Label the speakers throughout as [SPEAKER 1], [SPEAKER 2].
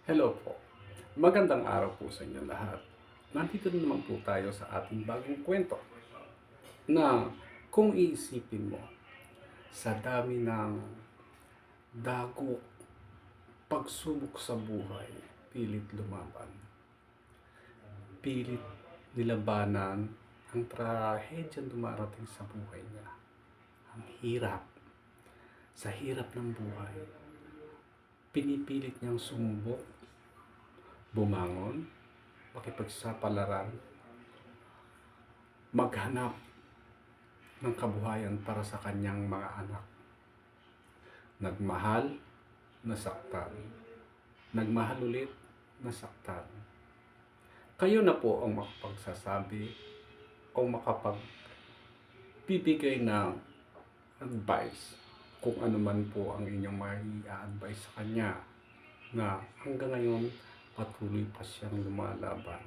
[SPEAKER 1] Hello po. Magandang araw po sa inyo lahat. Nandito na naman po tayo sa ating bagong kwento na kung iisipin mo, sa dami ng dagok, pagsubok sa buhay, pilit lumaban, pilit nilabanan ang trahedyang dumarating sa buhay niya. Ang hirap, sa hirap ng buhay, pinipilit niyang sumubok, bumangon, makipagsapalaran, maghanap ng kabuhayan para sa kanyang mga anak. Nagmahal, nasaktan. Nagmahal ulit, nasaktan. Kayo na po ang makapagsasabi o makapagbibigay ng advice kung ano man po ang inyong mai-advise sa kanya na hanggang ngayon patuloy pa siyang lumalaban.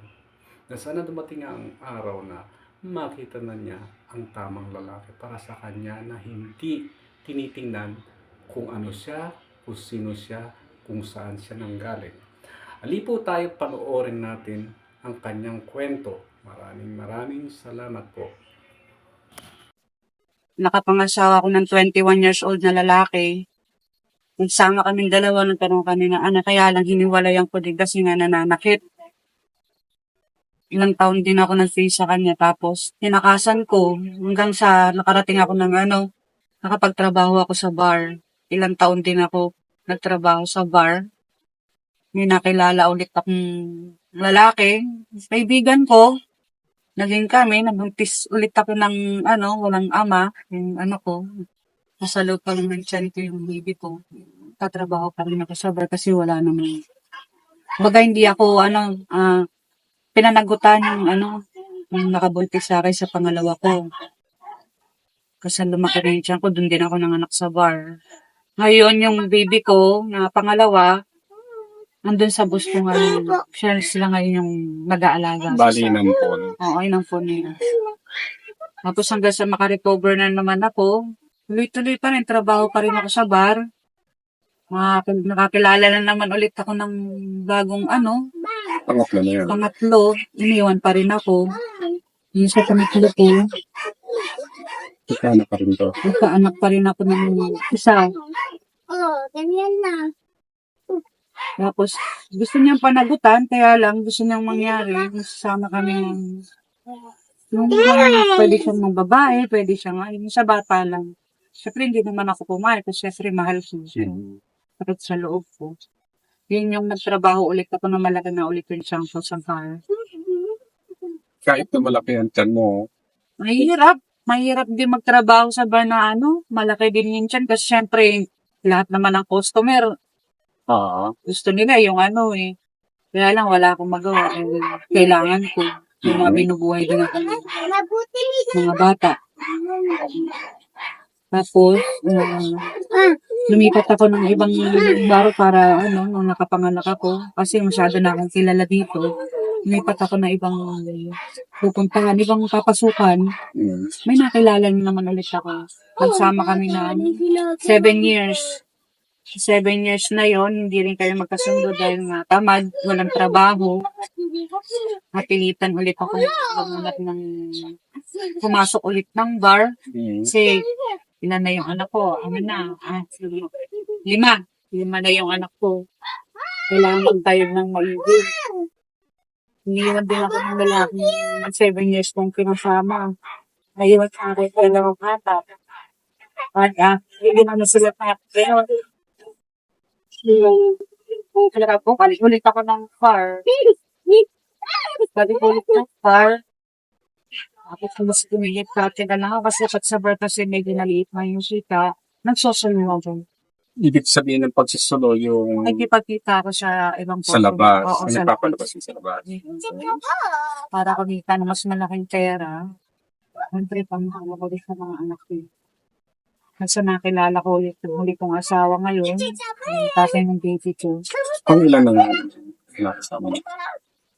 [SPEAKER 1] Na sana dumating ang araw na makita na niya ang tamang lalaki para sa kanya na hindi tinitingnan kung ano siya, kung sino siya, kung saan siya nanggaling. Ali po tayo, panoorin natin ang kanyang kwento. Maraming salamat po.
[SPEAKER 2] Nakapangasawa ako ng 21 years old na lalaki. Nagsama kaming dalawa, nagkaroon kami ng anak, kaya lang hiniwalayan ko din kasi nga nananakit. Ilang taon din ako nag-face sa kanya, tapos tinakasan ko hanggang sa nakarating ako ng nakapagtrabaho ako sa bar. Ilang taon din ako nagtrabaho sa bar. May nakilala ulit akong lalaki, kaibigan ko. Naging kami, nabuntis ulit ako ng walang ama, yung ko. Nasa loob pa lang ng tiyan ko yung baby ko. Tatrabaho pa rin ako sa bar kasi wala naman. Baga hindi ako, pinanagutan yung nakabuntis sa akin sa pangalawa ko. Kasi lumaki rin yung tiyan ko, doon din ako nanganak sa bar. Ngayon, yung baby ko na pangalawa, nandun sa bus ko ngayon. Sila ngayon yung nag-aalaga.
[SPEAKER 1] Bali ng phone.
[SPEAKER 2] Oo, yun ang phone nila. Tapos hanggang sa makarecover na naman ako, tuloy-tuloy pa rin, trabaho pa rin ako sa bar. Nakakilala na naman ulit ako ng bagong
[SPEAKER 1] Pangatlo na yun.
[SPEAKER 2] pangatlo, iniwan pa rin ako. Yung sa pangatlo ko,
[SPEAKER 1] Ikaw na pa rin to.
[SPEAKER 2] nagkaanak pa rin ako ng isa.
[SPEAKER 3] Ganyan na.
[SPEAKER 2] Tapos, gusto niyang panagutan, kaya lang gusto niyang mangyari, masasama kami ng yung pwede siyang mga babae, pwede siyang yung sa bata lang. Siyempre, hindi naman ako pumayag kasi siyempre mahal siya. Takot sa loob ko. Yun yung nagtrabaho ulit ako na malaki na ulit yung siyang sa bar.
[SPEAKER 1] Kahit na malaki ang tiyan mo,
[SPEAKER 2] Mahirap. Mahirap din magtrabaho sa bar na malaki din yun siyan kasi siyempre, lahat naman ng customer, gusto nila yung Kaya lang wala akong magawa. Kailangan ko. Yung mga binubuhay din ako ng mga bata. Tapos, lumipat ako ng ibang bar para nung nakapanganak ako. Kasi masyado na akong kilala dito. Lumipat ako ng ibang pupuntahan, ibang papasukan. May nakilala naman ulit ako. Nagsama kami na 7 years. 7 years na yon, hindi rin kami magkasundo dahil nga tamad, walang trabaho. Napilitan ulit ako pumasok ulit ng bar. Kasi ilan na yung anak ko? 5. 5 na yung anak ko. Kailangan magtayo ng maigi. Iniwan din ako ng lalaki 7 years kong pinasama. Naiwan sa akin ko lang ang bata. At hindi naman sila pa. Talaga po, balik ulit ako ng bar. Balik ulit ng bar. Tapos mas tumigit dati na lang ako kasi pag sa bar kasi may ginaliit na yung sita, nagsosolo ako.
[SPEAKER 1] ibig sabihin ng pagsasolo yung
[SPEAKER 2] Nagkipagkita ako sa ibang
[SPEAKER 1] sa labas.
[SPEAKER 2] Oo, sa
[SPEAKER 1] Nagpapalabas yung sa labas.
[SPEAKER 2] para kumita na mas malaking pera. Siyempre, panghawa ko din sa mga anak ko. Kasi nakilala ko ulit yung huli kong asawa ngayon. Yung tatay ng baby ko.
[SPEAKER 1] Kung ilan na nakasama mo?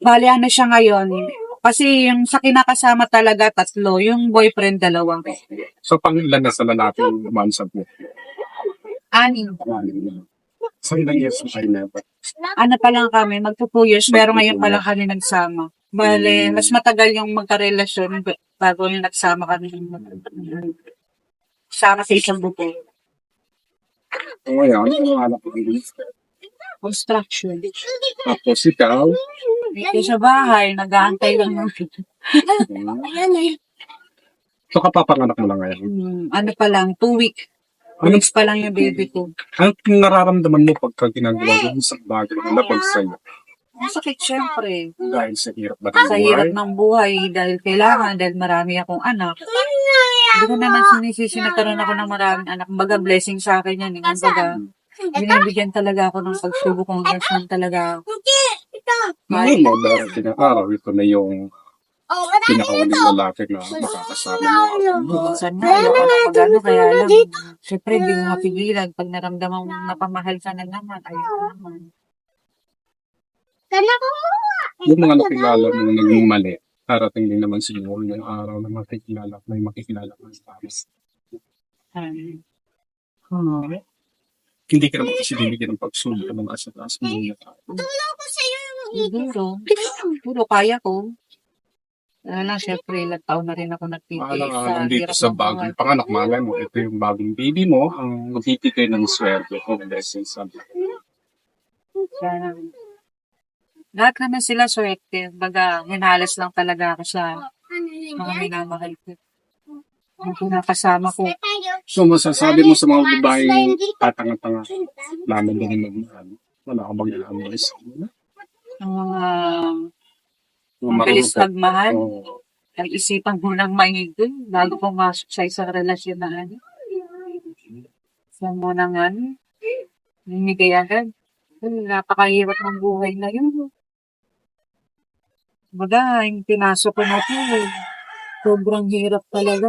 [SPEAKER 2] Bali, siya ngayon. Kasi yung sa kinakasama talaga, 3. Yung boyfriend, 2.
[SPEAKER 1] So, pang ilan na sa lalaking months mo?
[SPEAKER 2] 6.
[SPEAKER 1] So, ilang years na kayo na ba?
[SPEAKER 2] ano pa lang kami, magto 2 years, pero ngayon pa lang kami nagsama. Bale, mas matagal yung magkarelasyon bago yung nagsama kami. Sama sa isang buto.
[SPEAKER 1] O ngayon, ano yung anak mo?
[SPEAKER 2] Construction.
[SPEAKER 1] Tapos ikaw,
[SPEAKER 2] Dito sa bahay, nag-aantay lang ng
[SPEAKER 3] Ayan eh.
[SPEAKER 1] so kapapanganak mo lang ngayon.
[SPEAKER 2] ano pa lang, 2 weeks. 2
[SPEAKER 1] Ano,
[SPEAKER 2] weeks pa lang yung baby ko.
[SPEAKER 1] ano nararamdaman mo pagka ginagawa mo yung isang bagay na labag sa'yo?
[SPEAKER 2] Masakit syempre.
[SPEAKER 1] Dahil sa hirap ba ng
[SPEAKER 2] Sa hirap
[SPEAKER 1] buhay?
[SPEAKER 2] ng buhay, dahil kailangan, dahil marami akong anak. Hindi ko naman sinisisi nagkaroon ako ng maraming anak. Kumbaga, blessing sa akin yan. Kumbaga, binibigyan talaga ako ng pagsubok kung saan talaga ako.
[SPEAKER 1] Ngayon mo, darating ang araw, ito na yung pinakawaling lalaki na makakasama mo.
[SPEAKER 2] Minsan na, ayoko na mag-ano, kaya lang, syempre, hindi mo mapigilan. Pag naramdaman mo napamahal ka na naman, ayoko naman.
[SPEAKER 3] Kana ko.
[SPEAKER 1] Yung mga nakilala mo na naging mali, darating din naman siguro yung araw na makikilala at may makikilala ka sa amis. Hindi ka naman kasi bibigyan ng pagsulong ng asa taas mo yung
[SPEAKER 3] Ako sa'yo.
[SPEAKER 2] Siguro kaya ko. Lang, syempre, ilang taon na rin ako nagtitiis
[SPEAKER 1] maalang dito
[SPEAKER 2] hirap
[SPEAKER 1] sa
[SPEAKER 2] ng
[SPEAKER 1] bagong
[SPEAKER 2] buhay.
[SPEAKER 1] panganak, malay mo, ito yung bagong baby mo, ang magbibigay ng swerte o blessing sa
[SPEAKER 2] Kaya, lahat naman sila swerte. Baga, hinalas lang talaga ako sa mga minamahal ko. Ang pinakasama ko.
[SPEAKER 1] So, masasabi mo sa mga babaeng tatanga-tanga, namin din yung magmahal. Wala ka bang advice?
[SPEAKER 2] Ang mga
[SPEAKER 1] Mga
[SPEAKER 2] mabilis
[SPEAKER 1] marunong
[SPEAKER 2] magmahal,
[SPEAKER 1] Oo.
[SPEAKER 2] nag-isipan mo ng maigi bago pumasok sa isang relasyon na ano. Saan mo nang ano, hinigay agad. Napakahirap ng buhay na yun. Baga, yung pinasok ko na po, sobrang hirap talaga.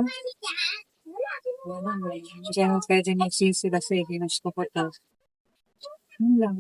[SPEAKER 2] Wala, hindi ako pwede magsisi kasi ginusto ko to. Yun lang.